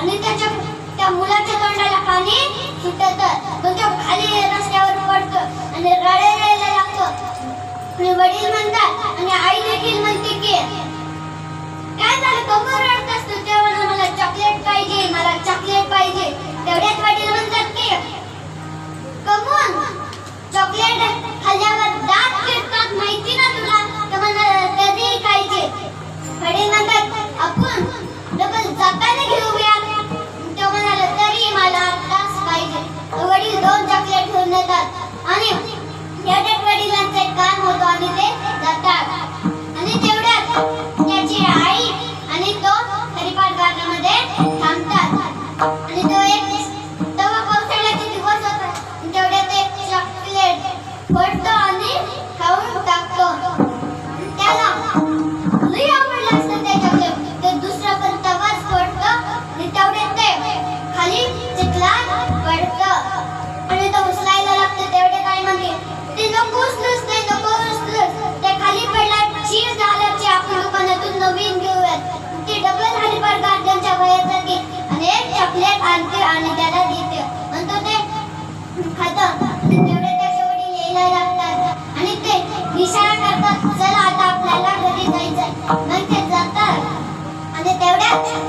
आणि त्या मुलाच्या तोंडाला पाणी सुटत, तो खाली रस्त्यावर पडतो आणि रडायला लागतो. आणि वडील म्हणतात आणि आई देखील म्हणते की काय झालं, कमून रडत असतो? तेव्हा मला चॉकलेट पाहिजे, मला चॉकलेट पाहिजे. तेवढ्यात वडील म्हणतात की कमून चॉकलेट खाल्ल्यावर दात किडतात माहिती ना तुला, तर मला कधी खायचे. वडील म्हणतात आपण डबल जाताना घेऊया. तो म्हणाला तरी मला आत्ताच पाहिजे. वडील 2 चॉकलेट घेऊन येतात आणि तेवढ्यात वडिलांचं एक काम होतो आणि ते जातात. आणि तेवढ्यात त्याची आई आणि तो हरिपाठ गार्डनमध्ये थांबतात. आणि तो एक तेव्हा पावसाळ्याचे दिवस होता. तेवढ्यात एक चॉकलेट फोडतो आणि खाऊन टाकतो. त्याला लई आवडलं असतं ते चॉकलेट. ते दुसरं पण तवाच फोडतो आणि तेवढ्यात ते खाली चिखलात पडतं आणि तो उचलायला लागतो. तेवढे काय म्हणते ते नको उचलूच, ते नको उचलूच, ते खाली पडला चीज झाल्याची आपण दुकानातून नवीन घेऊयात. ते डबल हरिपाठ गार्डनच्या बाहेर जाते आणि एक चॉकलेट आणते आणि त्याला देते. म्हणतो ते खातं. तेवढे त्याचे वडील यायला लागतात आणि ते इशारा करतात चला आता आपल्याला घरी जायचंय. मग ते जातात आणि तेवढ्यात